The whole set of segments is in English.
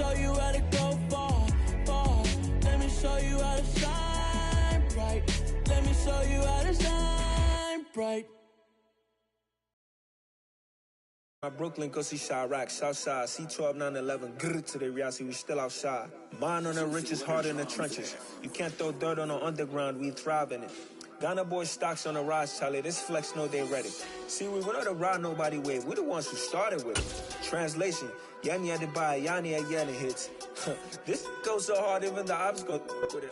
show you how to go far, far. Let me show you how to shine bright. Let me show you how to shine bright. Brooklyn, go see Chirac, Southside, C12, 911, grrr to the reality, we still outside. Mine on the riches, heart in the trenches. You can't throw dirt on the underground, we thrive in it. Ghana boys stocks on the rise, Charlie, this flex know they ready. See, we were not to ride nobody with, we're the ones who started with it. Translation, Yanni had to buy, Yanni had Yanni hits. This goes so hard, even the ops go with it,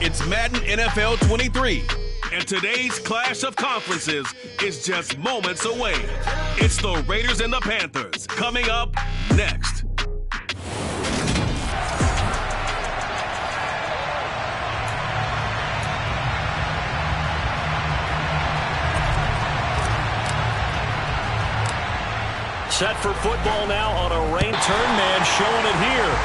It's Madden NFL 23, and today's clash of conferences is just moments away. It's the Raiders and the Panthers coming up next. Set for football now on a rain turn man showing it here.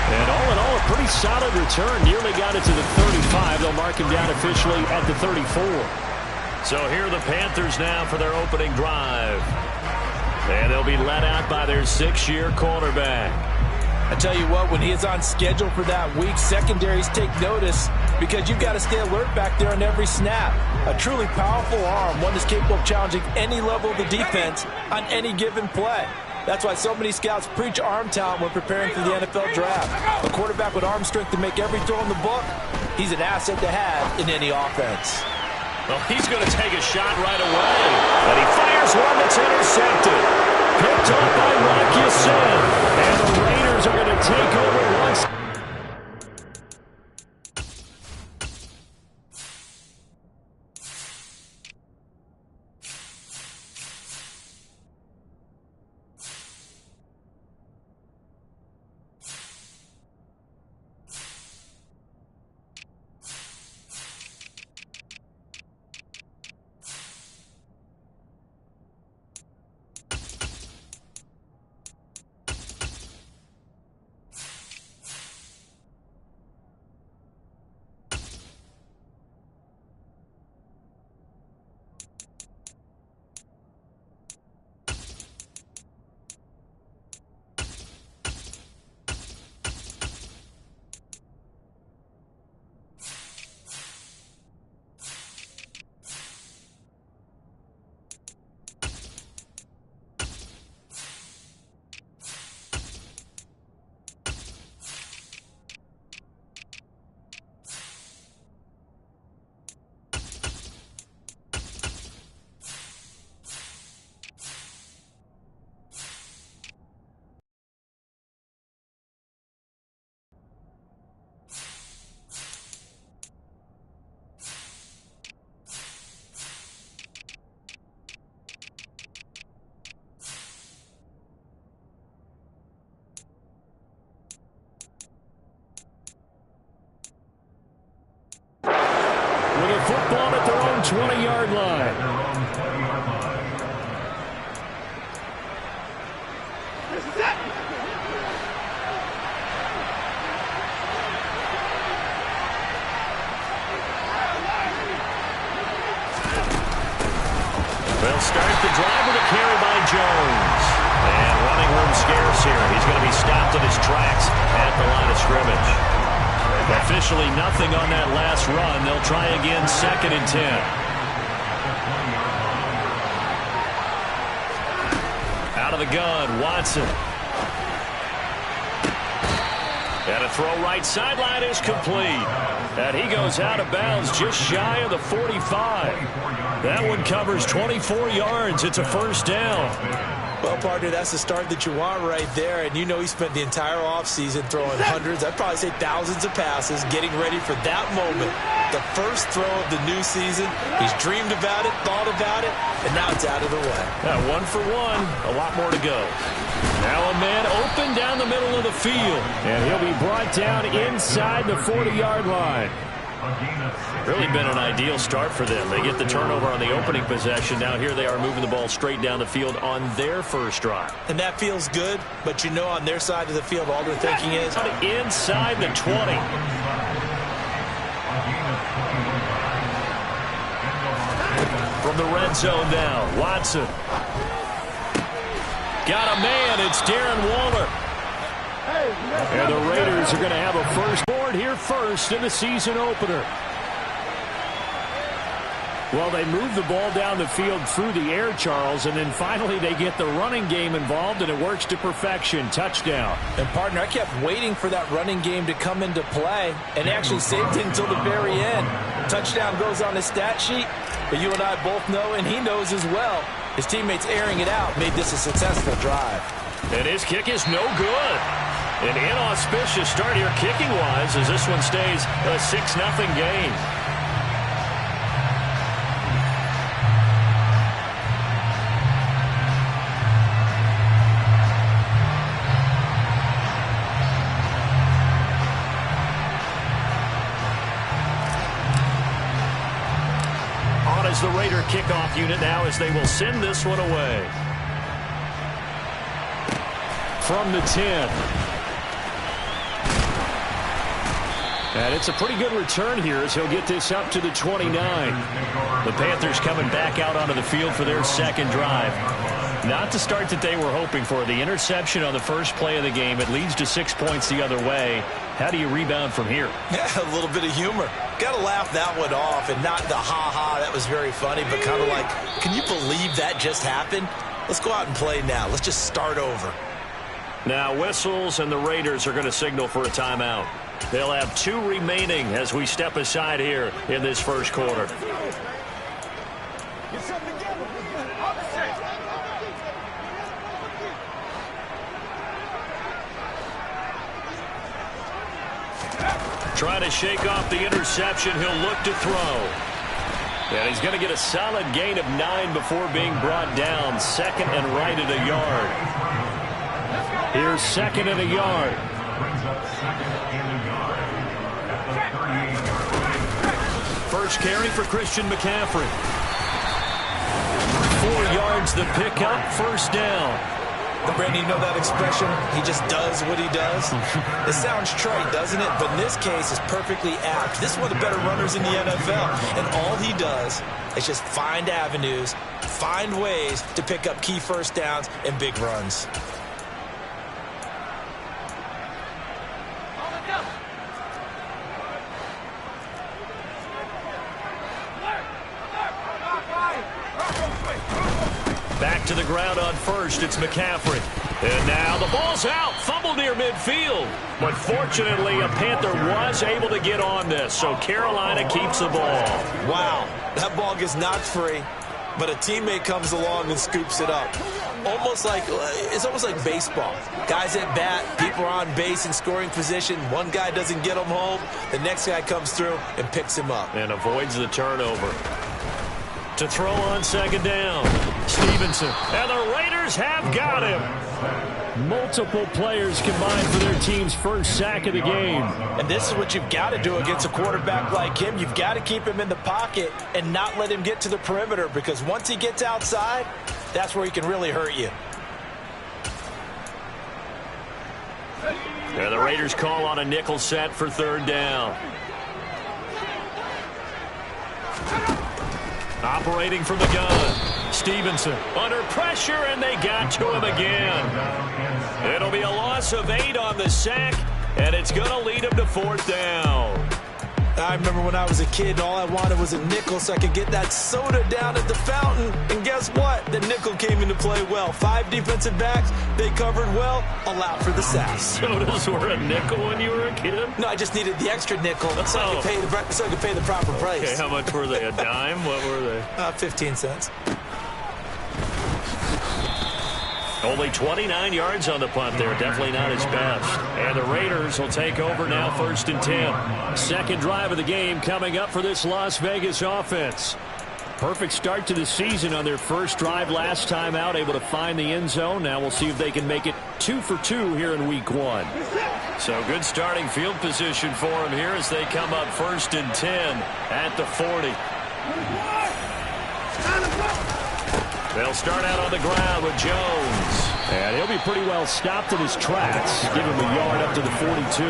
And all in all, a pretty solid return. Nearly got it to the 35. They'll mark him down officially at the 34. So here are the Panthers now for their opening drive. And they'll be led out by their 6-year cornerback. I tell you what, when he is on schedule for that week, secondaries take notice because you've got to stay alert back there on every snap. A truly powerful arm, one that's capable of challenging any level of the defense on any given play. That's why so many scouts preach arm talent when preparing for the NFL draft. A quarterback with arm strength to make every throw in the book, he's an asset to have in any offense. Well, he's going to take a shot right away. And he fires one that's intercepted. Picked up by Rock Ya-Sin. And the Raiders are going to take over once. With a football at their own 20-yard line. They'll start the drive with a carry by Jones. And running room scarce here. He's going to be stopped in his tracks at the line of scrimmage. Officially nothing on that last run. They'll try again, 2nd and 10. Out of the gun, Watson. And a throw right sideline is complete. And he goes out of bounds just shy of the 45. That one covers 24 yards. It's a first down. Well, partner, that's the start that you want right there. And you know he spent the entire offseason throwing hundreds, I'd probably say thousands of passes, getting ready for that moment. The first throw of the new season. He's dreamed about it, thought about it, and now it's out of the way. Yeah, 1 for 1. A lot more to go. Now a man open down the middle of the field. And he'll be brought down inside the 40-yard line. Really been an ideal start for them. They get the turnover on the opening possession. Now here they are moving the ball straight down the field on their first drive. And that feels good, but you know on their side of the field all they're thinking is inside the 20. From the red zone now, Watson. Got a man. It's Darren Waller. And the Raiders are going to have a first board here first in the season opener. Well, they move the ball down the field through the air, Charles, and then finally they get the running game involved, and it works to perfection. Touchdown. And, partner, I kept waiting for that running game to come into play, and actually saved it until the very end. Touchdown goes on the stat sheet, but you and I both know, and he knows as well, his teammates airing it out made this a successful drive. And his kick is no good. An inauspicious start here kicking-wise as this one stays a 6-0 game. As the Raider kickoff unit now as they will send this one away. From the 10. And it's a pretty good return here as he'll get this up to the 29. The Panthers coming back out onto the field for their second drive. Not the start that they were hoping for. The interception on the first play of the game. It leads to 6 points the other way. How do you rebound from here? Yeah, a little bit of humor. Got to laugh that one off, and not the ha-ha, that was very funny, but kind of like, can you believe that just happened? Let's go out and play now. Let's just start over. Now whistles, and the Raiders are going to signal for a timeout. They'll have 2 remaining as we step aside here in this first quarter. Trying to shake off the interception. He'll look to throw. And he's going to get a solid gain of 9 before being brought down. Second and right at a yard. Here's second and a yard. First carry for Christian McCaffrey. 4 yards the pickup, first down. Brandon, you know that expression? He just does what he does. It sounds trite, doesn't it? But in this case, it's perfectly apt. This is one of the better runners in the NFL. And all he does is just find avenues, find ways to pick up key first downs and big runs. Back to the ground on first. It's McCaffrey. And now the ball's out. Fumble near midfield. But fortunately, a Panther was able to get on this. So Carolina keeps the ball. Wow. That ball gets knocked free, but a teammate comes along and scoops it up. It's almost like baseball. Guys at bat, people are on base in scoring position. One guy doesn't get him home. The next guy comes through and picks him up. And avoids the turnover. To throw on second down. Stevenson. And the Raiders have got him. Multiple players combined for their team's first sack of the game. And this is what you've got to do against a quarterback like him. You've got to keep him in the pocket and not let him get to the perimeter, because once he gets outside, that's where he can really hurt you. And the Raiders call on a nickel set for third down. Operating from the gun. Stevenson under pressure, and they got to him again. It'll be a loss of 8 on the sack, and it's going to lead him to fourth down. I remember when I was a kid and all I wanted was a nickel so I could get that soda down at the fountain. And guess what? The nickel came into play well. 5 defensive backs, they covered well, allowed for the sack. Sodas were a nickel when you were a kid? No, I just needed the extra nickel so I could pay the proper price. Okay, how much were they? A dime? What were they? 15 cents. Only 29 yards on the punt there. Definitely not his best. And the Raiders will take over now, first and 10. Second drive of the game coming up for this Las Vegas offense. Perfect start to the season on their first drive last time out, able to find the end zone. Now we'll see if they can make it 2 for 2 here in week 1. So good starting field position for them here as they come up first and 10 at the 40. They'll start out on the ground with Jones. And he'll be pretty well stopped in his tracks. Give him a yard up to the 42.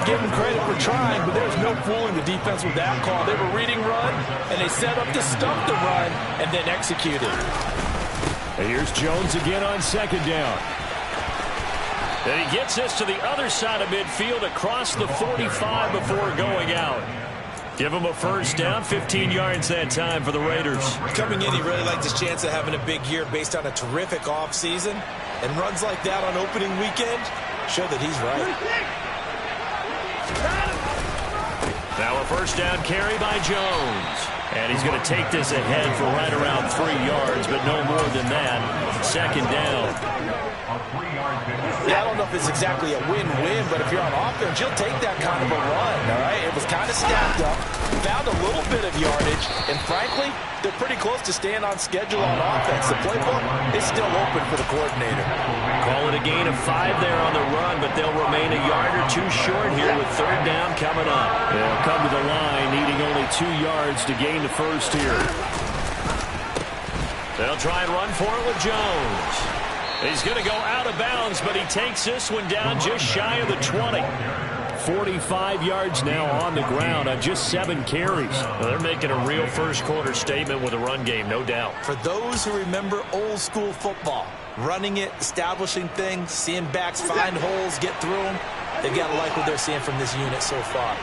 Give him credit for trying, but there's no fooling the defense with that call. They were reading run, and they set up to stop the run and then execute it. And here's Jones again on second down. And he gets this to the other side of midfield across the 45 before going out. Give him a first down, 15 yards that time for the Raiders. Coming in, he really liked his chance of having a big year based on a terrific offseason. And runs like that on opening weekend show that he's right. Now a first down carry by Jones. And he's going to take this ahead for right around 3 yards, but no more than that. Second down. Yeah, I don't know if it's exactly a win-win, but if you're on offense, you'll take that kind of a run, all right? It was kind of stacked up, found a little bit of yardage, and frankly, they're pretty close to staying on schedule on offense. The playbook is still open for the coordinator. Call it a gain of 5 there on the run, but they'll remain a yard or 2 short here with third down coming up. They'll come to the line, needing only 2 yards to gain the first here. They'll try and run for it with Jones. He's going to go out of bounds, but he takes this one down just shy of the 20. 45 yards now on the ground on just 7 carries. Well, they're making a real first-quarter statement with a run game, no doubt. For those who remember old-school football, running it, establishing things, seeing backs find holes, get through them, they've got to like what they're seeing from this unit so far.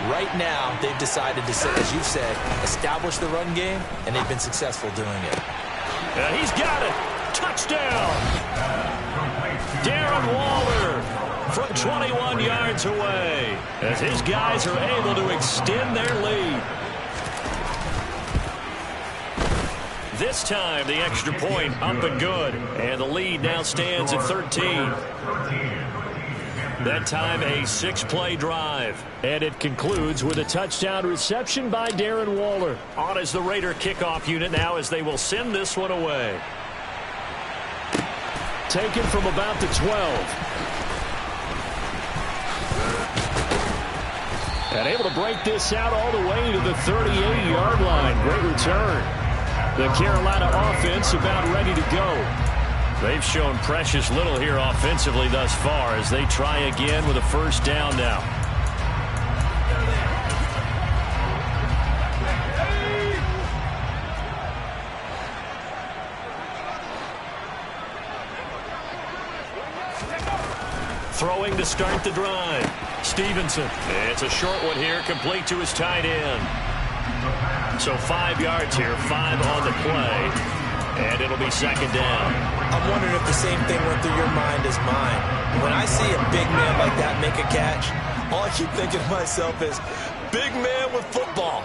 Right now, they've decided to, as you've said, establish the run game, and they've been successful doing it. And he's got it. Touchdown. Darren Waller from 21 yards away as his guys are able to extend their lead. This time, the extra point up and good. And the lead now stands at 13. That time, a 6-play drive. And it concludes with a touchdown reception by Darren Waller. On as the Raider kickoff unit now as they will send this one away. Taken from about the 12. And able to break this out all the way to the 38-yard line. Great return. The Carolina offense about ready to go. They've shown precious little here offensively thus far as they try again with a first down now. Throwing to start the drive. Stevenson. It's a short one here, complete to his tight end. So 5 yards here, 5 on the play, and it'll be second down. I'm wondering if the same thing went through your mind as mine. When I see a big man like that make a catch, all I keep thinking to myself is, big man with football.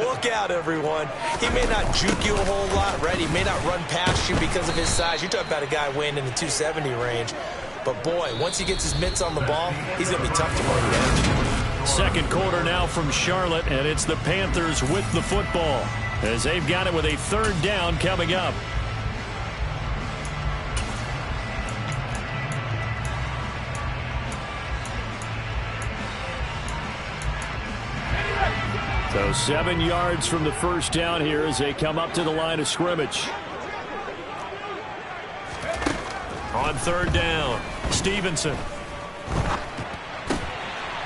Look out, everyone. He may not juke you a whole lot, right? He may not run past you because of his size. You're talking about a guy weighing in the 270 range. But, boy, once he gets his mitts on the ball, he's going to be tough to bring down. Second quarter now from Charlotte, and it's the Panthers with the football as they've got it with a third down coming up. So 7 yards from the first down here as they come up to the line of scrimmage. On third down, Stevenson.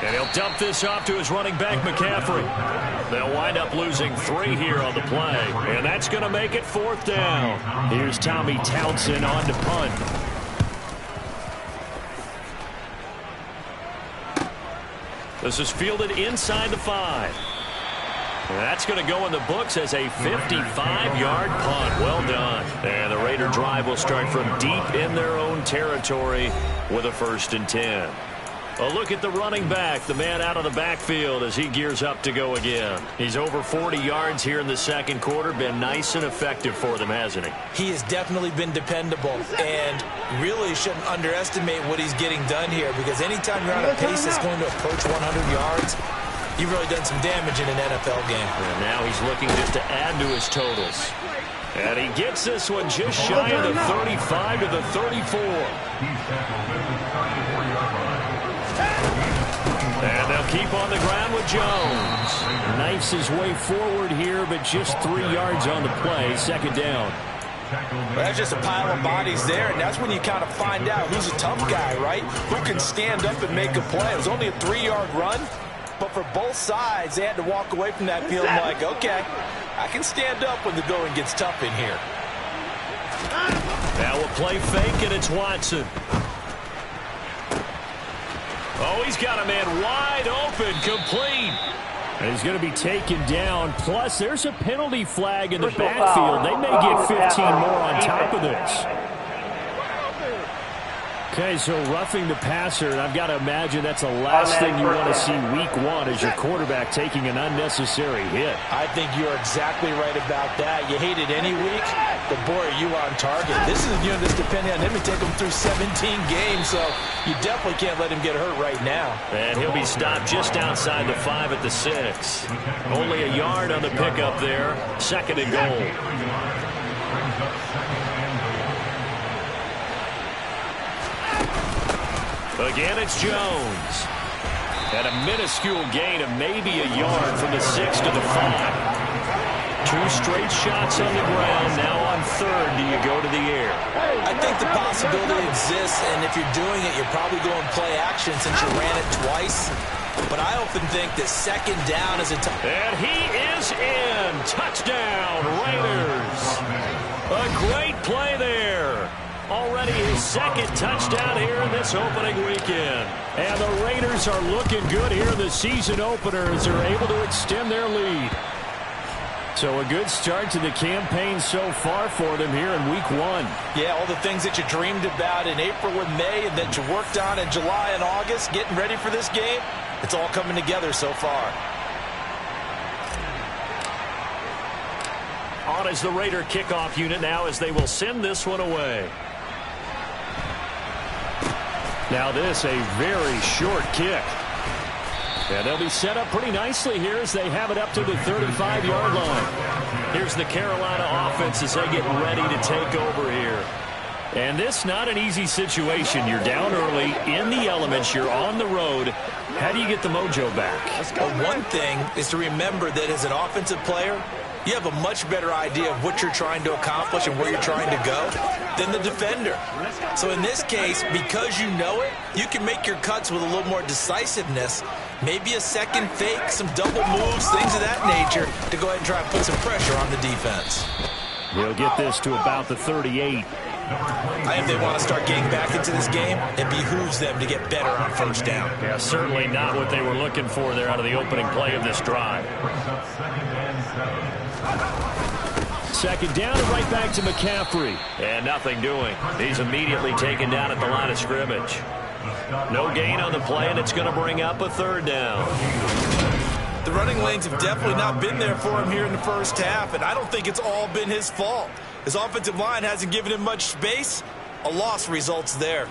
And he'll dump this off to his running back, McCaffrey. They'll wind up losing 3 here on the play. And that's going to make it fourth down. Here's Tommy Townsend on to punt. This is fielded inside the 5. And that's going to go in the books as a 55-yard punt. Well done. And the Raider drive will start from deep in their own territory with a 1st and 10. A look at the running back, the man out of the backfield as he gears up to go again. He's over 40 yards here in the second quarter. Been nice and effective for them, hasn't he? He has definitely been dependable, and really shouldn't underestimate what he's getting done here, because anytime you're on a pace that's going to approach 100 yards, you've really done some damage in an NFL game. And now he's looking just to add to his totals. And he gets this one just shy of the 35 to the 34. And they'll keep on the ground with Jones. Knifes his way forward here, but just 3 yards on the play. Second down. Well, that's just a pile of bodies there, and that's when you kind of find out who's a tough guy, right? Who can stand up and make a play. It was only a 3-yard run, but for both sides, they had to walk away from that feeling like, okay, I can stand up when the going gets tough in here. Now we'll play fake, and it's Watson. Oh, he's got a man wide open, complete. And he's going to be taken down. Plus, there's a penalty flag in the backfield. They may get 15 more on top of this. Okay, so roughing the passer, and I've got to imagine that's the last thing you want to see week one as your quarterback taking an unnecessary hit. I think you're exactly right about that. You hate it any week, but boy, are you on target. This is a unit that's depending on him to take him through 17 games, so you definitely can't let him get hurt right now. And he'll be stopped just outside the 5 at the 6. Only a yard on the pickup there. 2nd and goal. Again, it's Jones. And a minuscule gain of maybe a yard from the 6 to the 5. 2 straight shots on the ground. Now on 3rd, do you go to the air? I think the possibility exists, and if you're doing it, you're probably going play action since you ran it twice. But I often think that 2nd down is a tough. And he is in. Touchdown, Raiders. A great play there. Already his 2nd touchdown here in this opening weekend. And the Raiders are looking good here in the season opener as they're able to extend their lead. So a good start to the campaign so far for them here in week 1. Yeah, all the things that you dreamed about in April and May and that you worked on in July and August, getting ready for this game, it's all coming together so far. On is the Raider kickoff unit now as they will send this one away. Now this, a very short kick. And they'll be set up pretty nicely here as they have it up to the 35-yard line. Here's the Carolina offense as they get ready to take over here. And this not an easy situation. You're down early, in the elements, you're on the road. How do you get the mojo back? Well, one thing is to remember that as an offensive player, you have a much better idea of what you're trying to accomplish and where you're trying to go than the defender. So in this case, because you know it, you can make your cuts with a little more decisiveness, maybe a second fake, some double moves, things of that nature, to go ahead and try and put some pressure on the defense. They'll get this to about the 38. I think they want to start getting back into this game. It behooves them to get better on 1st down. Yeah, certainly not what they were looking for there out of the opening play of this drive. 2nd down and right back to McCaffrey. And nothing doing. He's immediately taken down at the line of scrimmage. No gain on the play, and it's going to bring up a 3rd down. The running lanes have definitely not been there for him here in the 1st half, and I don't think it's all been his fault. His offensive line hasn't given him much space. A loss results there.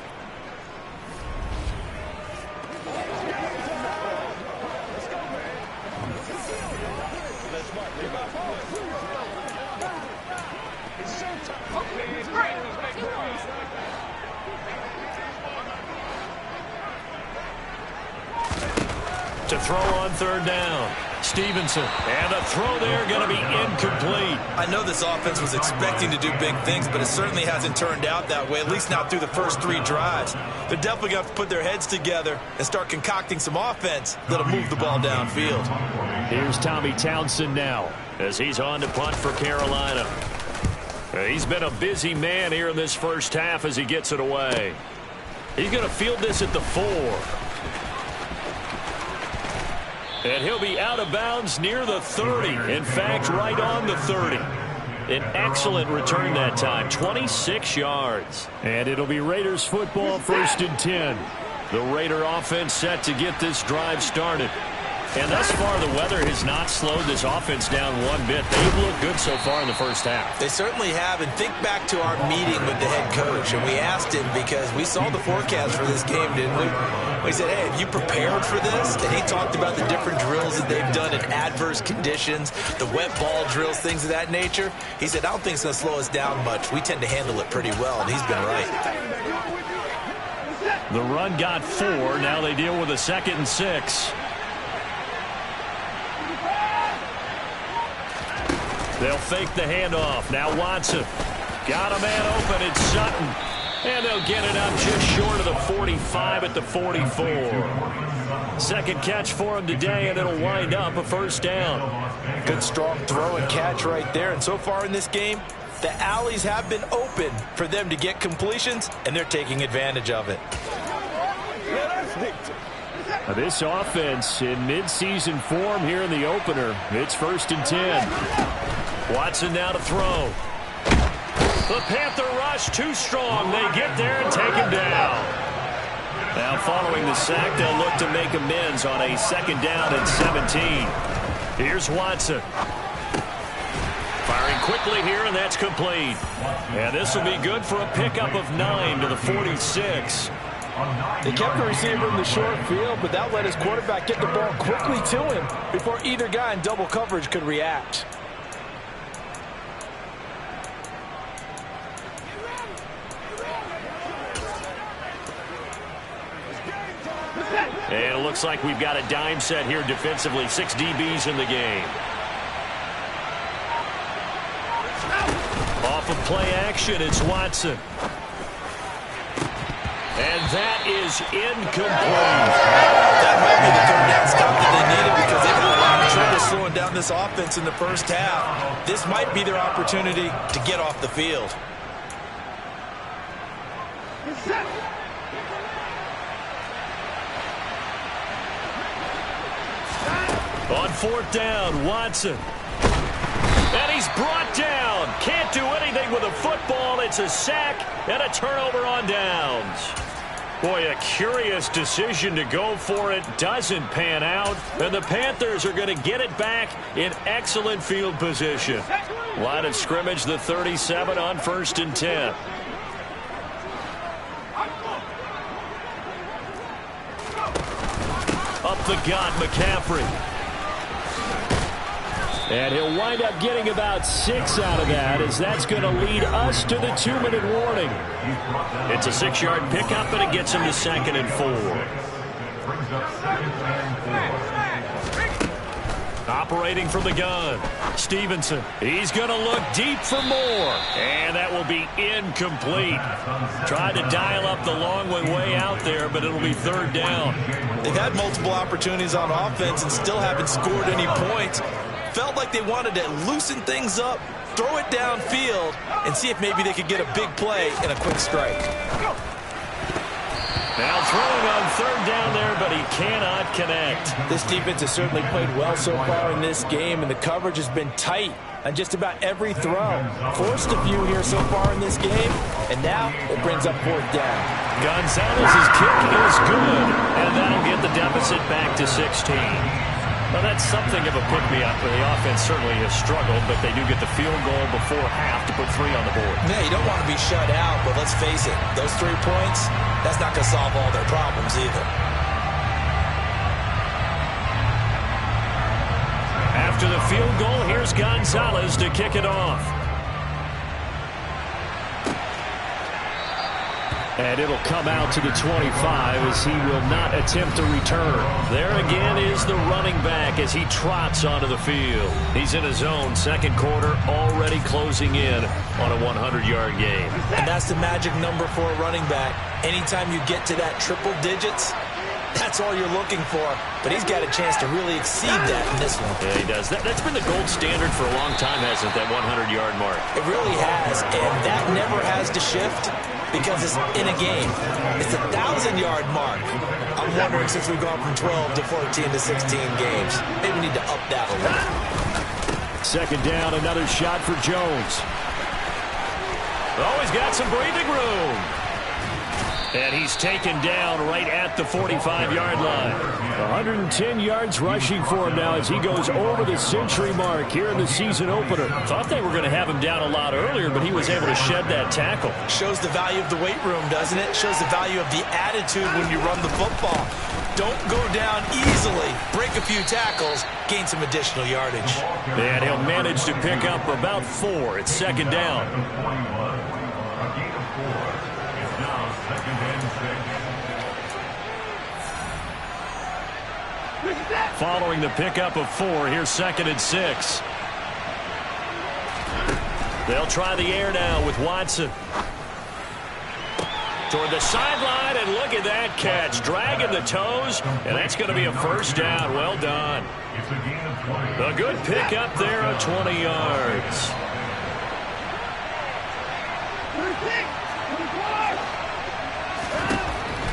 To throw on 3rd down. Stevenson. And the throw there going to be incomplete. I know this offense was expecting to do big things, but it certainly hasn't turned out that way, at least not through the first 3 drives. They're definitely going to have to put their heads together and start concocting some offense that'll move the ball downfield. Here's Tommy Townsend now as he's on to punt for Carolina. He's been a busy man here in this 1st half as he gets it away. He's going to field this at the 4. And he'll be out of bounds near the 30. In fact, right on the 30. An excellent return that time, 26 yards. And it'll be Raiders football, 1st and 10. The Raider offense set to get this drive started. And thus far, the weather has not slowed this offense down one bit. They've looked good so far in the 1st half. They certainly have. And think back to our meeting with the head coach. And we asked him because we saw the forecast for this game, didn't we? We said, hey, have you prepared for this? And he talked about the different drills that they've done in adverse conditions, the wet ball drills, things of that nature. He said, I don't think it's going to slow us down much. We tend to handle it pretty well, and he's been right. The run got 4. Now they deal with a 2nd and 6. They'll fake the handoff. Now Watson. Got a man open. It's Sutton. And they'll get it up just short of the 45 at the 44. Second catch for him today, and it'll wind up a first down. Good strong throw and catch right there. And so far in this game, the alleys have been open for them to get completions, and they're taking advantage of it. This offense in midseason form here in the opener. It's 1st and 10. Watson now to throw. The Panther rush too strong. They get there and take him down. Now following the sack, they'll look to make amends on a 2nd down and 17. Here's Watson. Firing quickly here, and that's complete. And this will be good for a pickup of 9 to the 46. They kept the receiver in the short field, but that let his quarterback get the ball quickly to him before either guy in double coverage could react. And it looks like we've got a dime set here defensively. 6 DBs in the game. Off of play action, it's Watson. And that is incomplete. That might be the 3rd down stop that they needed because they've had a lot of trouble slowing down this offense in the first half. This might be their opportunity to get off the field. On 4th down, Watson. And he's brought down. Can't do anything with a football. It's a sack and a turnover on downs. Boy, a curious decision to go for it. Doesn't pan out. And the Panthers are going to get it back in excellent field position. Line of scrimmage, the 37 on 1st and 10. Up the gut, McCaffrey. And he'll wind up getting about 6 out of that, as that's going to lead us to the 2-minute warning. It's a 6-yard pickup, and it gets him to 2nd and 4. Operating from the gun, Stevenson. He's going to look deep for more, and that will be incomplete. Tried to dial up the long way out there, but it'll be 3rd down. They've had multiple opportunities on offense and still haven't scored any points. Felt like they wanted to loosen things up, throw it downfield, and see if maybe they could get a big play and a quick strike. Now throwing on 3rd down there, but he cannot connect. This defense has certainly played well so far in this game, and the coverage has been tight on just about every throw. Forced a few here so far in this game, and now it brings up 4th down. Gonzalez's kick is good, and that'll get the deficit back to 16. Well, that's something of a pick-me-up, but the offense certainly has struggled, but they do get the field goal before half to put 3 on the board. Yeah, you don't want to be shut out, but let's face it, those 3 points, that's not going to solve all their problems either. After the field goal, here's Gonzalez to kick it off. And it'll come out to the 25 as he will not attempt to return. There again is the running back as he trots onto the field. He's in his own 2nd quarter, already closing in on a 100-yard game. And that's the magic number for a running back. Anytime you get to that triple digits, that's all you're looking for. But he's got a chance to really exceed that in this one. Yeah, he does. That's been the gold standard for a long time, hasn't it, that 100-yard mark? It really has, and that never has to shift because it's in a game. It's a 1,000-yard mark. I'm wondering, since we've gone from 12 to 14 to 16 games, maybe we need to up that a little. 2nd down, another shot for Jones. Oh, he's got some breathing room. And he's taken down right at the 45-yard line. 110 yards rushing for him now as he goes over the century mark here in the season opener. Thought they were going to have him down a lot earlier, but he was able to shed that tackle. Shows the value of the weight room, doesn't it? Shows the value of the attitude when you run the football. Don't go down easily. Break a few tackles. Gain some additional yardage. And he'll manage to pick up about 4. It's 2nd down. Following the pickup of 4, here's 2nd and 6. They'll try the air now with Watson. toward the sideline, and look at that catch. Dragging the toes, and that's going to be a first down. Well done. A good pick up there of 20 yards.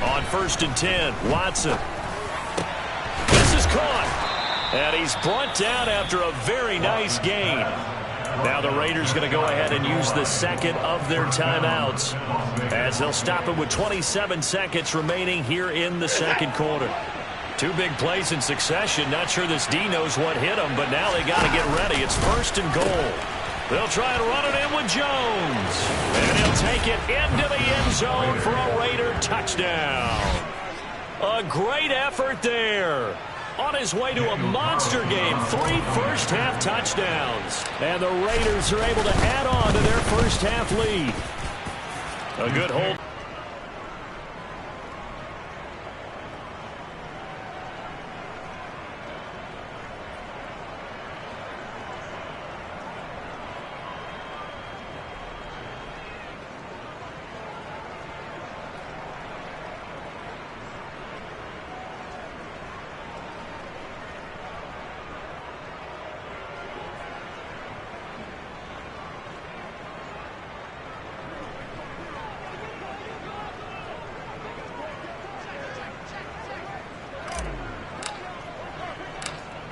On 1st and 10, Watson. This is caught. And he's brought down after a very nice gain. Now the Raiders going to go ahead and use the second of their timeouts as they'll stop it with 27 seconds remaining here in the second quarter. Two big plays in succession. Not sure this D knows what hit him, but now they got to get ready. It's 1st and goal. They'll try and run it in with Jones. And he'll take it into the end zone for a Raider touchdown. A great effort there. On his way to a monster game, 3 first-half touchdowns. And the Raiders are able to add on to their first-half lead. A good hold.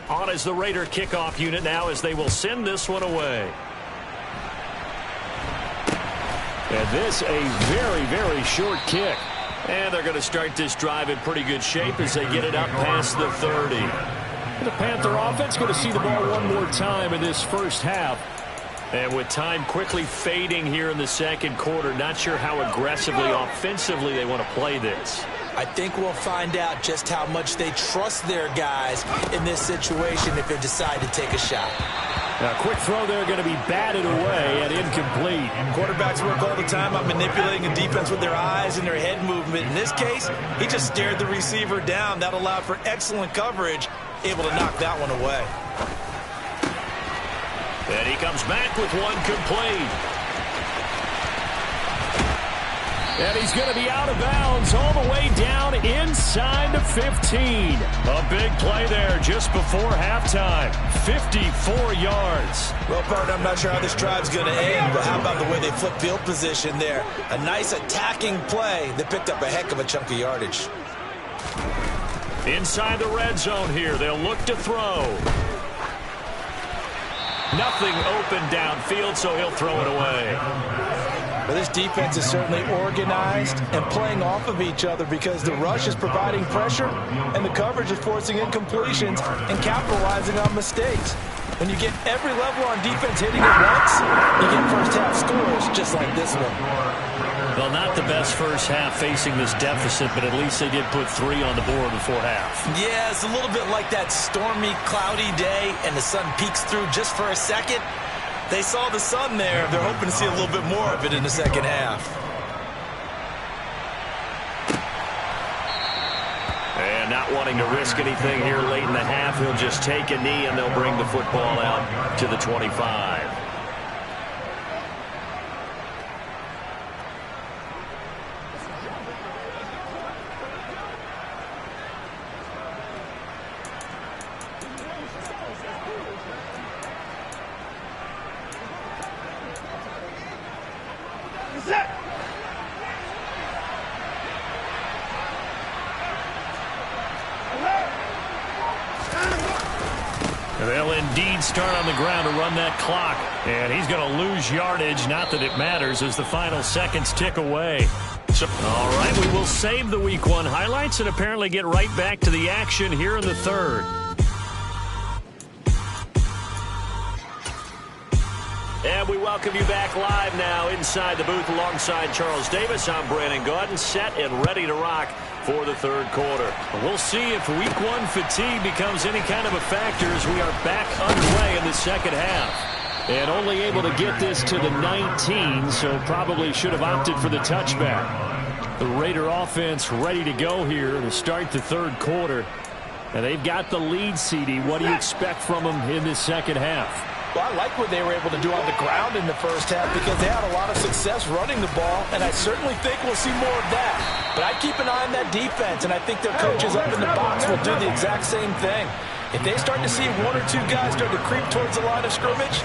On as the Raider kickoff unit now as they will send this one away. And this a very, very short kick. And they're going to start this drive in pretty good shape as they get it up past the 30. The Panther offense going to see the ball one more time in this first half. And with time quickly fading here in the second quarter, not sure how aggressively, offensively they want to play this. I think we'll find out just how much they trust their guys in this situation if they decide to take a shot. Now, a quick throw there going to be batted away and incomplete. Quarterbacks work all the time on manipulating a defense with their eyes and their head movement. In this case, he just stared the receiver down. That allowed for excellent coverage, able to knock that one away. And he comes back with one complete. And he's going to be out of bounds all the way down inside the 15. A big play there just before halftime. 54 yards. Well, partner, I'm not sure how this drive's going to end, but how about the way they flip field position there? A nice attacking play that picked up a heck of a chunk of yardage. Inside the red zone here. They'll look to throw. Nothing open downfield, so he'll throw it away. Well, this defense is certainly organized and playing off of each other because the rush is providing pressure and the coverage is forcing incompletions and capitalizing on mistakes. When you get every level on defense hitting at once, you get first-half scores just like this one. Well, not the best first half facing this deficit, but at least they did put 3 on the board before half. Yeah, it's a little bit like that stormy, cloudy day and the sun peeks through just for a second. They saw the sun there. They're hoping to see a little bit more of it in the second half. And not wanting to risk anything here late in the half, he'll just take a knee and they'll bring the football out to the 25. They'll indeed start on the ground to run that clock. And he's going to lose yardage. Not that it matters as the final seconds tick away. All right, we will save the Week 1 highlights and apparently get right back to the action here in the third. And we welcome you back live now inside the booth alongside Charles Davis. I'm Brandon Gaudin, set and ready to rock for the third quarter. We'll see if Week 1 fatigue becomes any kind of a factor as we are back underway in the second half. And only able to get this to the 19, so probably should have opted for the touchback. The Raider offense ready to go here to start the third quarter. And they've got the lead, CD. What do you expect from them in this second half? Well, I like what they were able to do on the ground in the first half because they had a lot of success running the ball, and I certainly think we'll see more of that. But I keep an eye on that defense, and I think their coaches up in the box will do the exact same thing. If they start to see one or two guys start to creep towards the line of scrimmage,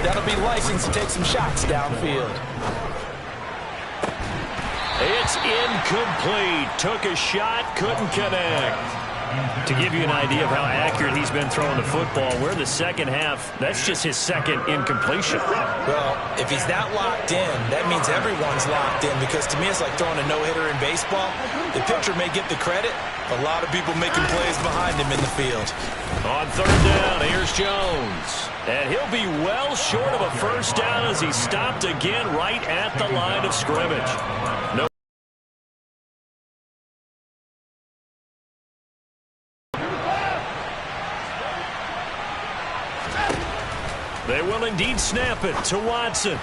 that'll be license to take some shots downfield. It's incomplete. Took a shot, couldn't connect. To give you an idea of how accurate he's been throwing the football, we're in the second half. That's just his second incompletion. Well, if he's that locked in, that means everyone's locked in, because to me it's like throwing a no-hitter in baseball. The pitcher may get the credit, but a lot of people making plays behind him in the field. On third down, here's Jones. And he'll be well short of a first down as he's stopped again right at the line of scrimmage. No. They will indeed snap it to Watson.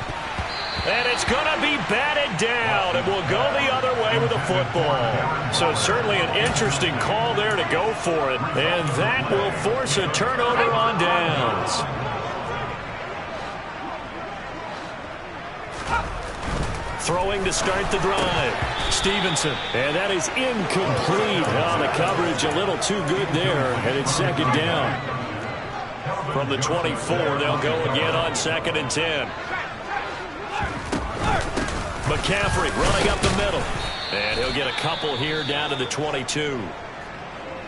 And it's going to be batted down. It will go the other way with the football. So certainly an interesting call there to go for it. And that will force a turnover on downs. Throwing to start the drive. Stevenson. And that is incomplete. Oh, the coverage a little too good there. And it's second down. From the 24, they'll go again on 2nd and 10. McCaffrey running up the middle. And he'll get a couple here down to the 22.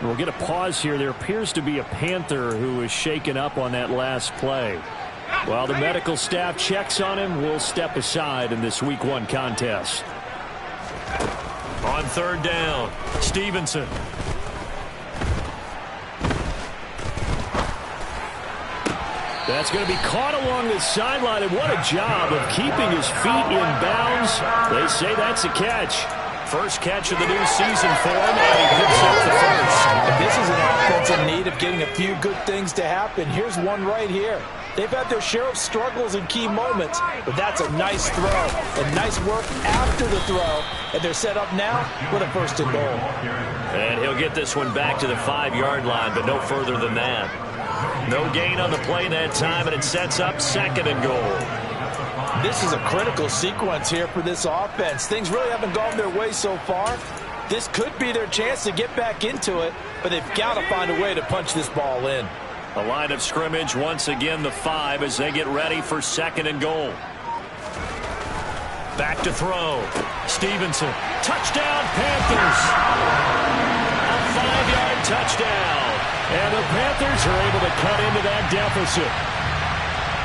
We'll get a pause here. There appears to be a Panther who is shaken up on that last play. While the medical staff checks on him, we'll step aside in this Week 1 contest. On third down, Stevenson. That's going to be caught along the sideline, and what a job of keeping his feet in bounds. They say that's a catch. First catch of the new season for him, and he picks up the first. And this is an offense in need of getting a few good things to happen. Here's one right here. They've had their share of struggles in key moments, but that's a nice throw and nice work after the throw, and they're set up now with a 1st and goal. And he'll get this one back to the 5-yard line, but no further than that. No gain on the play that time, and it sets up 2nd and goal. This is a critical sequence here for this offense. Things really haven't gone their way so far. This could be their chance to get back into it, but they've got to find a way to punch this ball in. The line of scrimmage, once again the 5 as they get ready for 2nd and goal. Back to throw. Stevenson. Touchdown, Panthers. A 5-yard touchdown. And the Panthers are able to cut into that deficit.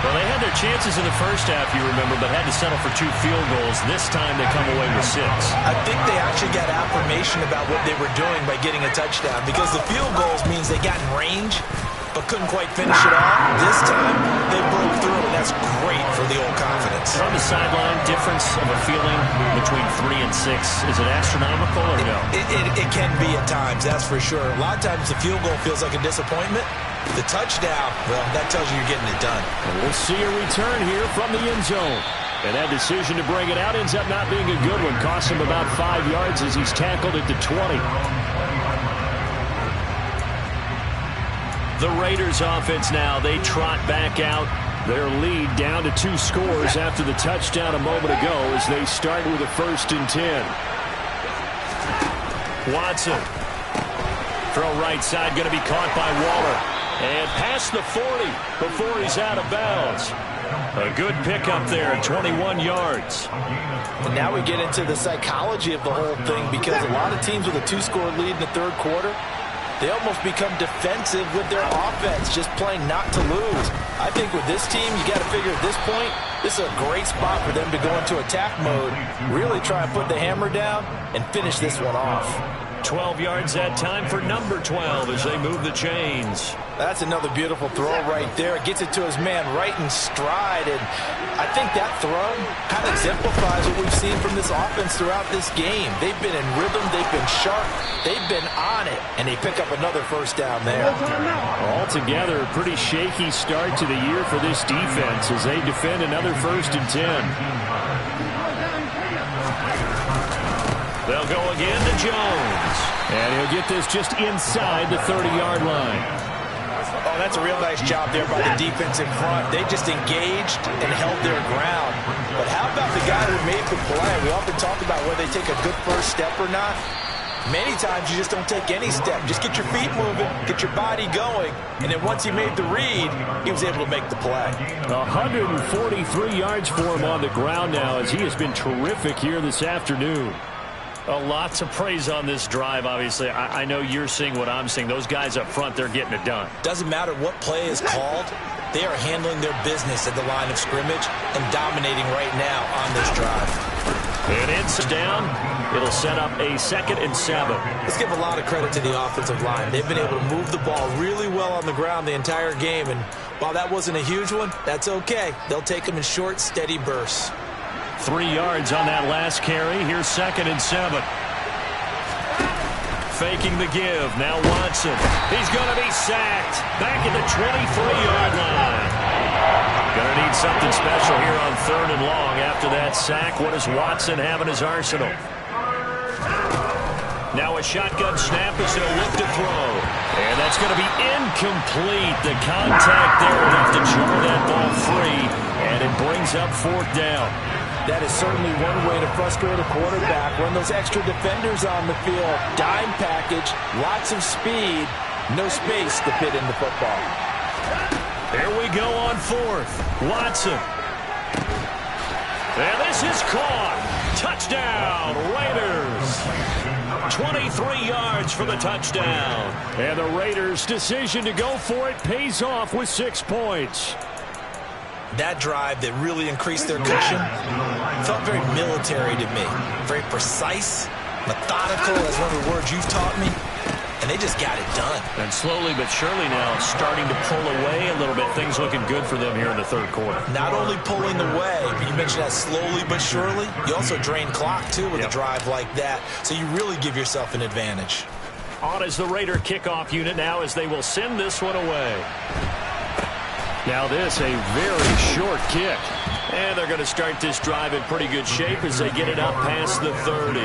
Well, they had their chances in the first half, you remember, but had to settle for 2 field goals. This time they come away with 6. I think they actually got affirmation about what they were doing by getting a touchdown, because the field goals means they got in range but couldn't quite finish it off. This time they broke through, and that's great for the old confidence. On the sideline, difference of a feeling between 3 and 6. Is it astronomical or no? It can be at times, that's for sure. A lot of times the field goal feels like a disappointment. The touchdown, well, that tells you you're getting it done. And we'll see a return here from the end zone. And that decision to bring it out ends up not being a good one. Costs him about 5 yards as he's tackled at the 20. The Raiders offense now, they trot back out. Their lead down to 2 scores after the touchdown a moment ago as they start with a 1st and 10. Watson. Throw right side, going to be caught by Waller. And past the 40 before he's out of bounds. A good pickup there at 21 yards. And now we get into the psychology of the whole thing, because a lot of teams with a 2-score lead in the 3rd quarter, they almost become defensive with their offense, just playing not to lose. I think with this team, you got to figure at this point, this is a great spot for them to go into attack mode, really try and put the hammer down and finish this one off. 12 yards that time for number 12 as they move the chains. That's another beautiful throw right there. It gets it to his man right in stride, and I think that throw kind of exemplifies what we've seen from this offense throughout this game. They've been in rhythm, they've been sharp, they've been on it, and they pick up another 1st down there. Altogether, a pretty shaky start to the year for this defense as they defend another 1st and 10. They'll go again to Jones. And he'll get this just inside the 30-yard line. Oh, Yeah, that's a real nice job there by the defense in front. They just engaged and held their ground. But how about the guy who made the play? We often talk about whether they take a good first step or not. Many times you just don't take any step. Just get your feet moving, get your body going, and then once he made the read, he was able to make the play. 143 yards for him on the ground now as he has been terrific here this afternoon. A lot to praise on this drive, obviously. I know you're seeing what I'm seeing. Those guys up front, they're getting it done. Doesn't matter what play is called. They are handling their business at the line of scrimmage and dominating right now on this drive. And it's down. It'll set up a 2nd and 7. Let's give a lot of credit to the offensive line. They've been able to move the ball really well on the ground the entire game. And while that wasn't a huge one, that's okay. They'll take them in short, steady bursts. 3 yards on that last carry. Here's 2nd and 7. Faking the give. Now Watson. He's going to be sacked. Back at the 23-yard line. Going to need something special here on 3rd and long. After that sack, what does Watson have in his arsenal? Now a shotgun snap as he'll look to throw. And that's going to be incomplete. The contact there enough to jar that ball free. And it brings up 4th down. That is certainly one way to frustrate a quarterback. Run those extra defenders on the field. Dime package, lots of speed, no space to fit in the football. There we go on 4th. Watson. And this is caught. Touchdown, Raiders. 23 yards for the touchdown. And the Raiders' decision to go for it pays off with 6 points. That drive that really increased their cushion felt very military to me. Very precise, methodical, that's one of the words you've taught me. And they just got it done. And slowly but surely now starting to pull away a little bit. Things looking good for them here in the 3rd quarter. Not only pulling away, but you mentioned that slowly but surely. You also drain clock, too, with a drive like that. So you really give yourself an advantage. On is the Raider kickoff unit now as they will send this one away. Now this, a very short kick. And they're going to start this drive in pretty good shape as they get it up past the 30.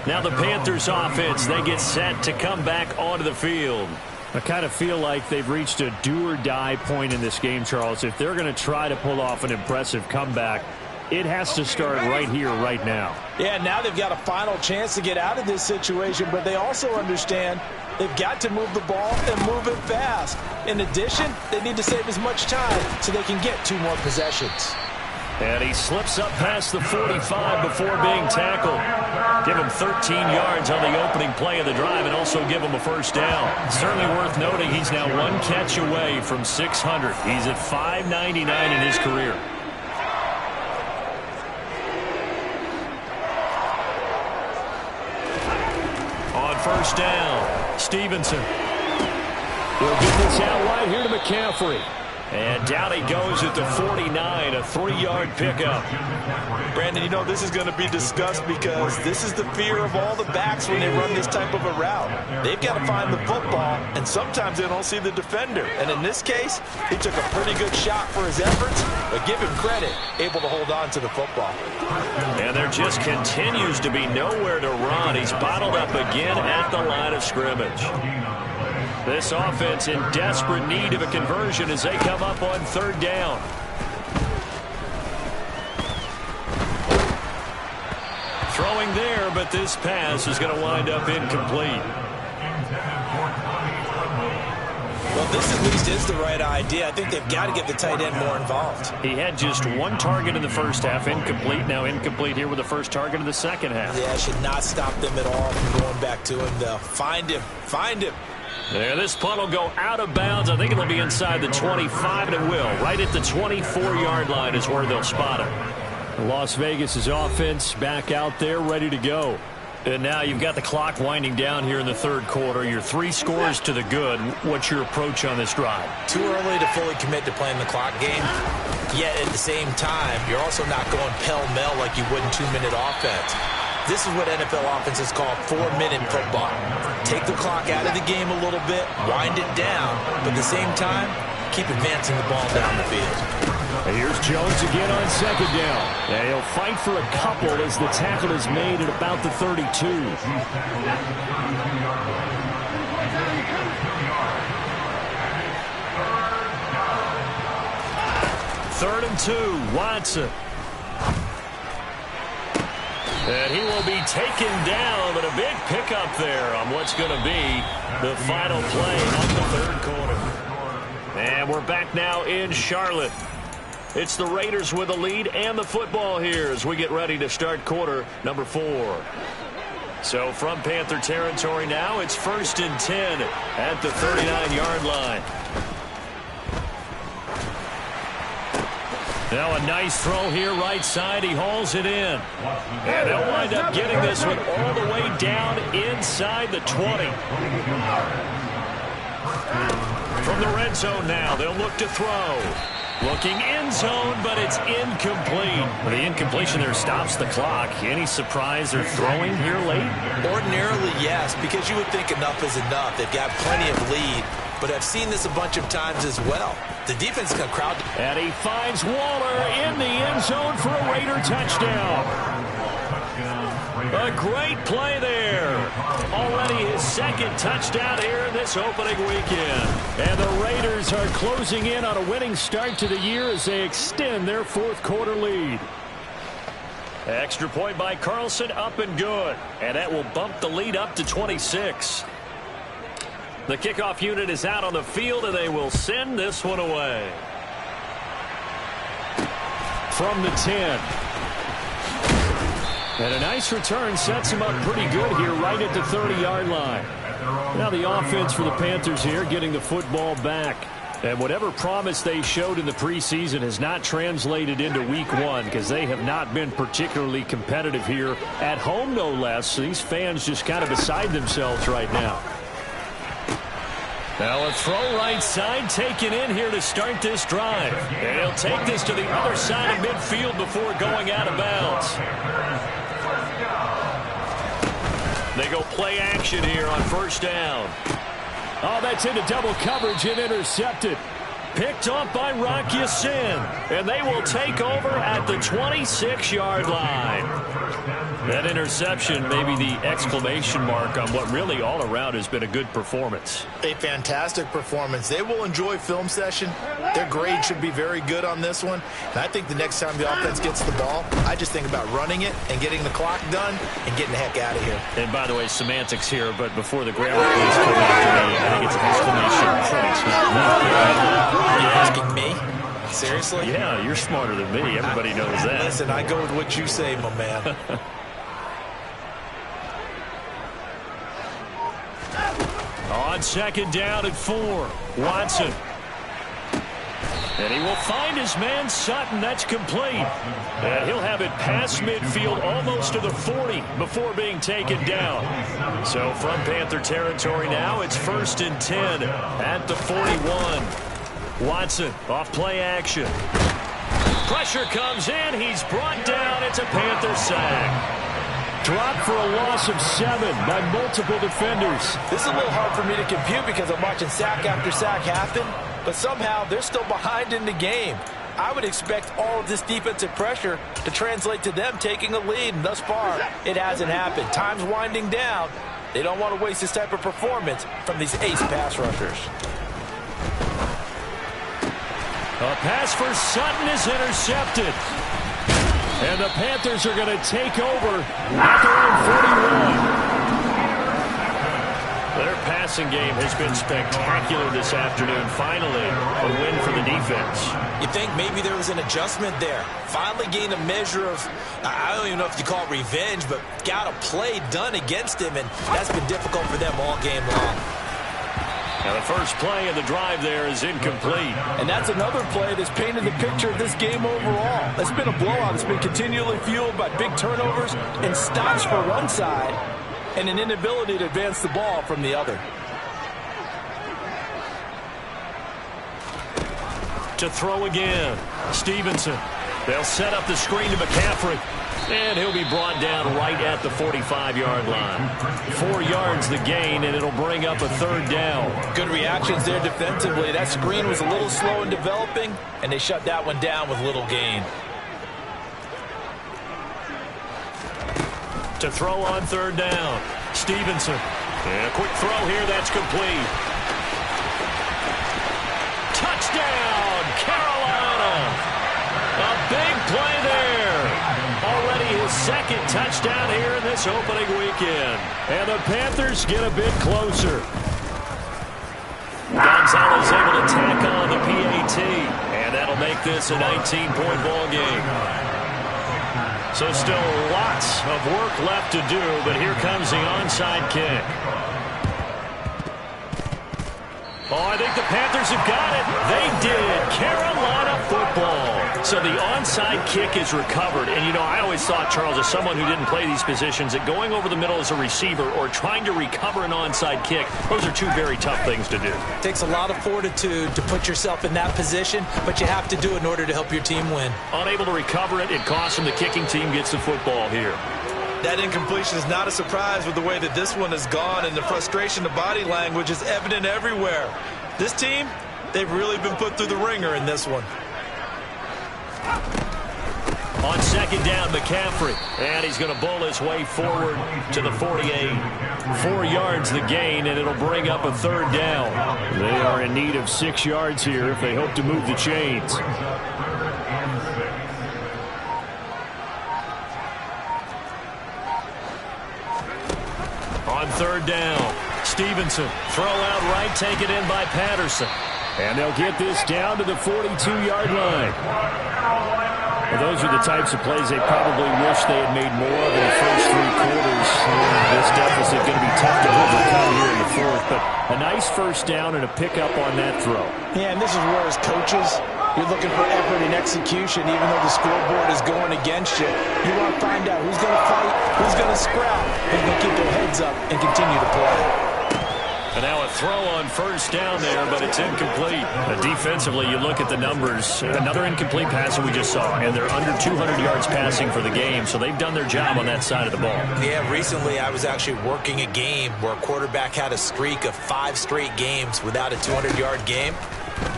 Now the Panthers offense, they get set to come back onto the field. I kind of feel like they've reached a do-or-die point in this game, Charles. If they're going to try to pull off an impressive comeback, it has to start right here, right now. Yeah, now they've got a final chance to get out of this situation, but they also understand they've got to move the ball and move it fast. In addition, they need to save as much time so they can get 2 more possessions. And he slips up past the 45 before being tackled. Give him 13 yards on the opening play of the drive and also give him a 1st down. Certainly worth noting he's now 1 catch away from 600. He's at 599 in his career. On 1st down, Stevenson. He'll get this out wide here to McCaffrey. And down he goes at the 49, a 3-yard pickup. Brandon, you know, this is going to be discussed because this is the fear of all the backs when they run this type of a route. They've got to find the football, and sometimes they don't see the defender. And in this case, he took a pretty good shot for his efforts, but give him credit, able to hold on to the football. And there just continues to be nowhere to run. He's bottled up again at the line of scrimmage. This offense in desperate need of a conversion as they come up on 3rd down. Throwing there, but this pass is going to wind up incomplete. Well, this at least is the right idea. I think they've got to get the tight end more involved. He had just 1 target in the 1st half, incomplete. Now incomplete here with the 1st target of the 2nd half. Yeah, should not stop them at all from going back to him, though. Find him. Find him. There, this punt will go out of bounds. I think it'll be inside the 25, and it will. Right at the 24-yard line is where they'll spot it. Las Vegas' offense back out there, ready to go. And now you've got the clock winding down here in the 3rd quarter. Your 3 scores to the good. What's your approach on this drive? Too early to fully commit to playing the clock game. Yet at the same time, you're also not going pell-mell like you would in 2-minute offense. This is what NFL offenses call 4-minute football. Take the clock out of the game a little bit, wind it down, but at the same time, keep advancing the ball down the field. And here's Jones again on 2nd down. And he'll fight for a couple as the tackle is made at about the 32. 3rd and 2. Watson. And he will be taken down, but a big pickup there on what's going to be the final play of the 3rd quarter. And we're back now in Charlotte. It's the Raiders with the lead and the football here as we get ready to start quarter number 4. So from Panther territory now, it's 1st and 10 at the 39-yard line. Now a nice throw here right side. He hauls it in. And they'll wind up getting this one all the way down inside the 20. From the red zone now, they'll look to throw. Looking end zone, but it's incomplete. Well, the incompletion there stops the clock. Any surprise they're throwing here late? Ordinarily, yes, because you would think enough is enough. They've got plenty of lead, but I've seen this a bunch of times as well. The defense can crowd. And he finds Waller in the end zone for a Raider touchdown. A great play there. Already his 2nd touchdown here in this opening weekend. And the Raiders are closing in on a winning start to the year as they extend their 4th quarter lead. Extra point by Carlson, up and good. And that will bump the lead up to 26. The kickoff unit is out on the field, and they will send this one away. From the 10. And a nice return sets him up pretty good here right at the 30-yard line. Now the offense for the Panthers here getting the football back. And whatever promise they showed in the preseason has not translated into week 1 because they have not been particularly competitive here at home, no less. So these fans just kind of beside themselves right now. Now a throw right side taken in here to start this drive. And he'll take this to the other side of midfield before going out of bounds. They go play action here on 1st down. Oh, that's into double coverage and intercepted. Picked off by Rock Ya-Sin. And they will take over at the 26-yard line. That interception, maybe the exclamation mark on what really all around has been a good performance. A fantastic performance. They will enjoy film session. Their grade should be very good on this one. And I think the next time the offense gets the ball, I just think about running it and getting the clock done and getting the heck out of here. And by the way, semantics here, but before the grammar police come after me, I think it's an exclamation point. Are you asking me? Seriously? Yeah, you're smarter than me. Everybody knows that. Listen, I go with what you say, my man. On 2nd down at 4, Watson. And he will find his man Sutton. That's complete. And he'll have it past midfield almost to the 40 before being taken down. So from Panther territory now, it's 1st and 10 at the 41. Watson off play action. Pressure comes in. He's brought down. It's a Panther sack. Dropped for a loss of 7 by multiple defenders. This is a little hard for me to compute because I'm watching sack after sack happen, but somehow they're still behind in the game. I would expect all of this defensive pressure to translate to them taking a lead, and thus far, it hasn't happened. Time's winding down. They don't want to waste this type of performance from these ace pass rushers. A pass for Sutton is intercepted. And the Panthers are going to take over at their own 41. Their passing game has been spectacular this afternoon. Finally, a win for the defense. You think maybe there was an adjustment there. Finally gained a measure of, I don't even know if you call it revenge, but got a play done against him, and that's been difficult for them all game long. Now the first play of the drive there is incomplete. And that's another play that's painted the picture of this game overall. It's been a blowout. It's been continually fueled by big turnovers and stops for one side and an inability to advance the ball from the other. To throw again, Stevenson. They'll set up the screen to McCaffrey. And he'll be brought down right at the 45-yard line. 4 yards the gain, and it'll bring up a 3rd down. Good reactions there defensively. That screen was a little slow in developing, and they shut that one down with little gain. To throw on 3rd down, Stevenson. And a quick throw here, that's complete. Touchdown, Carolina! second touchdown here in this opening weekend. And the Panthers get a bit closer. Gonzalez able to tack on the PAT. And that'll make this a 19-point ball game. So still lots of work left to do, but here comes the onside kick. Oh, I think the Panthers have got it. They did. Carolina football. So the onside kick is recovered. And, you know, I always thought, Charles, as someone who didn't play these positions, that going over the middle as a receiver or trying to recover an onside kick, those are two very tough things to do. It takes a lot of fortitude to put yourself in that position, but you have to do it in order to help your team win. Unable to recover it, it costs him. The kicking team gets the football here. That incompletion is not a surprise with the way that this one has gone, and the frustration, the body language is evident everywhere. This team, they've really been put through the ringer in this one. On second down, McCaffrey. And he's going to bowl his way forward to the 48. 4 yards the gain, and it'll bring up a third down. They are in need of 6 yards here if they hope to move the chains. On third down, Stevenson. Throw out right, taken in by Patterson. And they'll get this down to the 42-yard line. Well, those are the types of plays they probably wish they had made more of in the first 3 quarters. This deficit going to be tough to overcome here in the fourth, but a nice first down and a pickup on that throw. Yeah, and this is where, as coaches, you're looking for effort and execution, even though the scoreboard is going against you. You want to find out who's going to fight, who's going to scrap, who's going to keep their heads up and continue to play. And now a throw on first down there, but it's incomplete. Defensively, you look at the numbers. Another incomplete pass that we just saw, and they're under 200 yards passing for the game, so they've done their job on that side of the ball. Yeah, recently I was actually working a game where a quarterback had a streak of 5 straight games without a 200-yard game.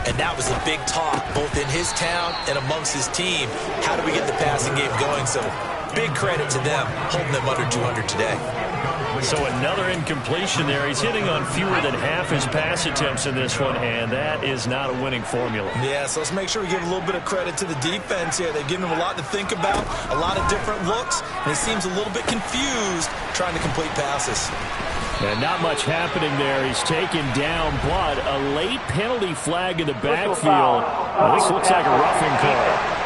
And that was a big talk, both in his town and amongst his team. How do we get the passing game going? So big credit to them, holding them under 200 today. So another incompletion there. He's hitting on fewer than half his pass attempts in this one, and that is not a winning formula. Yeah, so let's make sure we give a little bit of credit to the defense here. They've given him a lot to think about, a lot of different looks, and he seems a little bit confused trying to complete passes. And not much happening there. He's taken down, but a late penalty flag in the backfield. Well, this looks like a roughing call.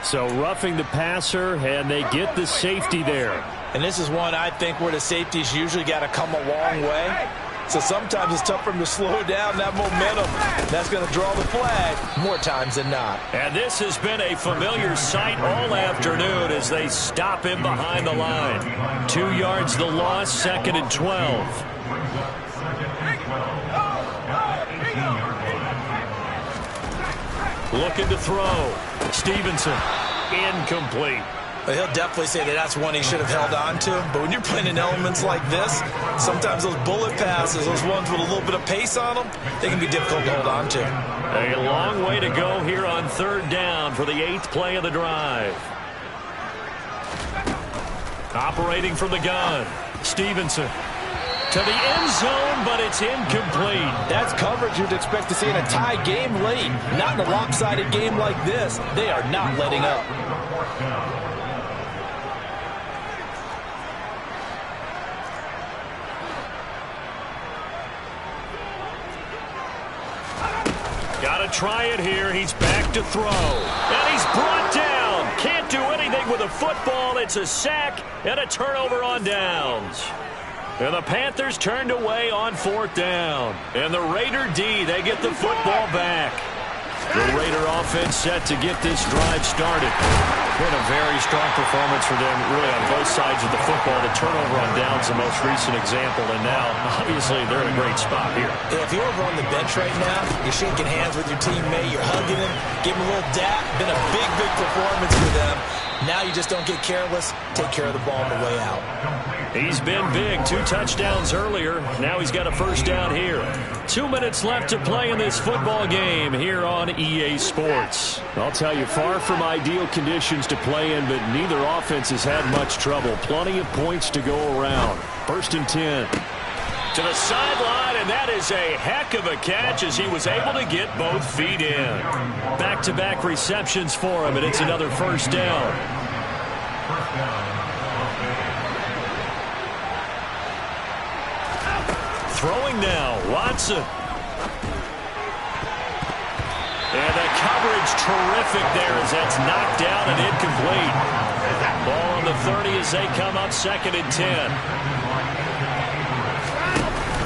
So roughing the passer, and they get the safety there. And this is one I think where the safeties usually got to come a long way. So sometimes it's tough for him to slow down that momentum. That's going to draw the flag more times than not. And this has been a familiar sight all afternoon as they stop him behind the line. 2 yards the loss, 2nd and 12. Looking to throw. Stevenson, incomplete. He'll definitely say that that's one he should have held on to. But when you're playing in elements like this, sometimes those bullet passes, those ones with a little bit of pace on them, they can be difficult to hold on to. A long way to go here on third down for the 8th play of the drive. Operating from the gun, Stevenson. To the end zone, but it's incomplete. That's coverage you'd expect to see in a tie game late. Not in a lopsided game like this. They are not letting up. Got to try it here. He's back to throw. And he's brought down. Can't do anything with a football. It's a sack and a turnover on downs. And the Panthers turned away on 4th down. And the Raider D, they get the football back. The Raider offense set to get this drive started. Been a very strong performance for them, really, on both sides of the football. The turnover on downs, the most recent example. And now, obviously, they're in a great spot here. Yeah, if you're over on the bench right now, you're shaking hands with your teammate, you're hugging him, give him a little dap. Been a big, big performance for them. Now you just don't get careless. Take care of the ball on the way out. He's been big. 2 touchdowns earlier. Now he's got a first down here. 2 minutes left to play in this football game here on EA Sports. I'll tell you, far from ideal conditions to play in, but neither offense has had much trouble. Plenty of points to go around. 1st and 10. To the sideline, and that is a heck of a catch as he was able to get both feet in. Back-to-back receptions for him, and it's another first down. Throwing now, Watson. And the coverage terrific there as that's knocked down and incomplete. Ball on the 30 as they come up 2nd and 10.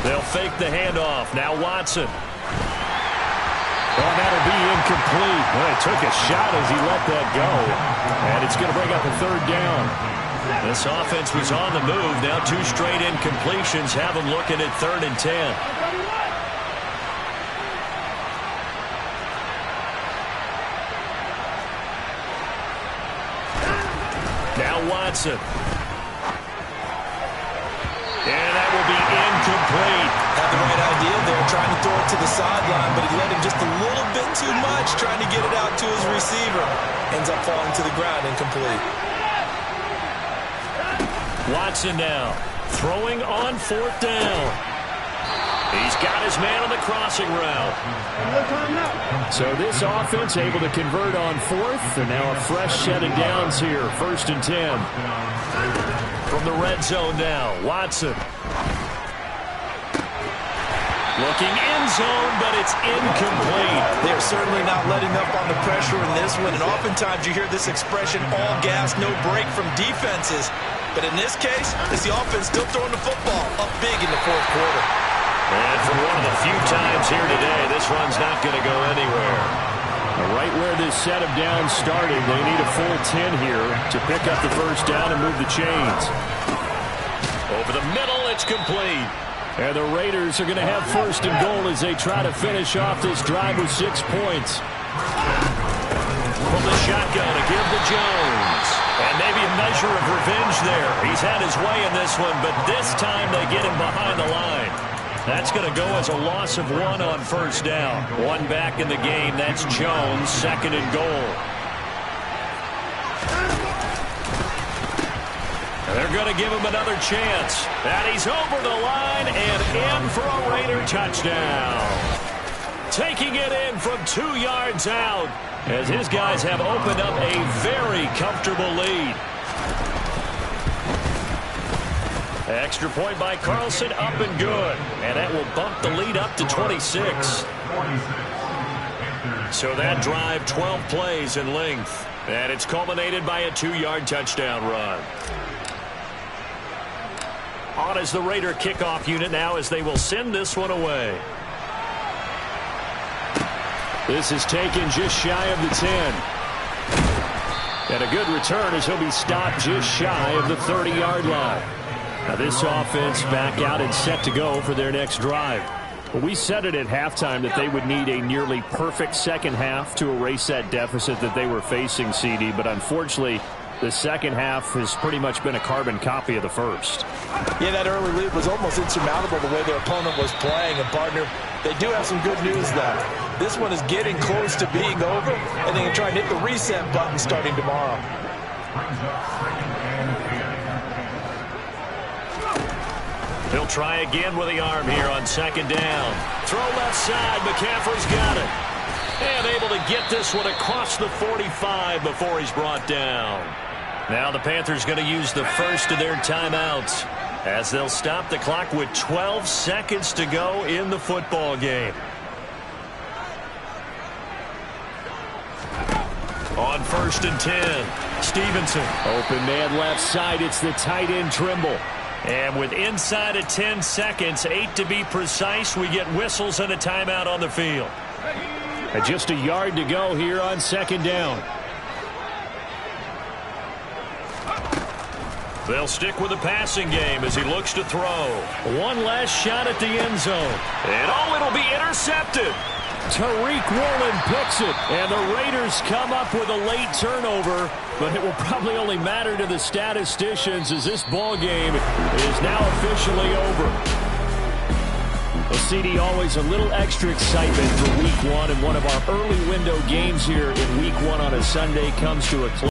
They'll fake the handoff. Now Watson. Oh, that'll be incomplete. Well, he took a shot as he let that go. And it's going to bring up a 3rd down. This offense was on the move. Now 2 straight incompletions have them looking at 3rd and 10. Now Watson. And that will be incomplete. Had the right idea there, trying to throw it to the sideline, but he let him just a little bit too much, trying to get it out to his receiver. Ends up falling to the ground, incomplete. Watson now, throwing on 4th down. He's got his man on the crossing route. So this offense able to convert on 4th, and now a fresh set of downs here, 1st and 10. From the red zone now, Watson. Looking end zone, but it's incomplete. They're certainly not letting up on the pressure in this one, and oftentimes you hear this expression, all gas, no break from defenses. But in this case, it's the offense still throwing the football up big in the 4th quarter. And for one of the few times here today, this run's not going to go anywhere. Right where this set of downs started, they need a full 10 here to pick up the 1st down and move the chains. Over the middle, it's complete. And the Raiders are going to have 1st and goal as they try to finish off this drive with 6 points. From the shotgun to give to Jones. And maybe a measure of revenge there. He's had his way in this one, but this time they get him behind the line. That's going to go as a loss of 1 on 1st down. 1 back in the game. That's Jones, 2nd and goal. They're going to give him another chance. And he's over the line and in for a Raider touchdown. Taking it in from 2 yards out as his guys have opened up a very comfortable lead. Extra point by Carlson, up and good. And that will bump the lead up to 26. So that drive, 12 plays in length. And it's culminated by a 2-yard touchdown run. On is the Raider kickoff unit now as they will send this one away. This is taken just shy of the 10. And a good return as he'll be stopped just shy of the 30-yard line. Now this offense back out and set to go for their next drive. Well, we said it at halftime that they would need a nearly perfect second half to erase that deficit that they were facing, CD. But unfortunately, the second half has pretty much been a carbon copy of the first. Yeah, that early lead was almost insurmountable the way their opponent was playing. And, partner, they do have some good news, though. This one is getting close to being over, and they can try and hit the reset button starting tomorrow. He'll try again with the arm here on 2nd down. Throw left side. McCaffrey's got it. And able to get this one across the 45 before he's brought down. Now the Panthers going to use the first of their timeouts as they'll stop the clock with 12 seconds to go in the football game. On 1st and 10, Stevenson. Open man left side. It's the tight end Trimble. And with inside of 10 seconds, 8 to be precise, we get whistles and a timeout on the field. And just a yard to go here on 2nd down. They'll stick with the passing game as he looks to throw. One last shot at the end zone. And it'll be intercepted. Tariq Woolen picks it, and the Raiders come up with a late turnover, but it will probably only matter to the statisticians as this ball game is now officially over. Well, CD, always a little extra excitement for Week 1, and one of our early window games here in Week 1 on a Sunday comes to a close.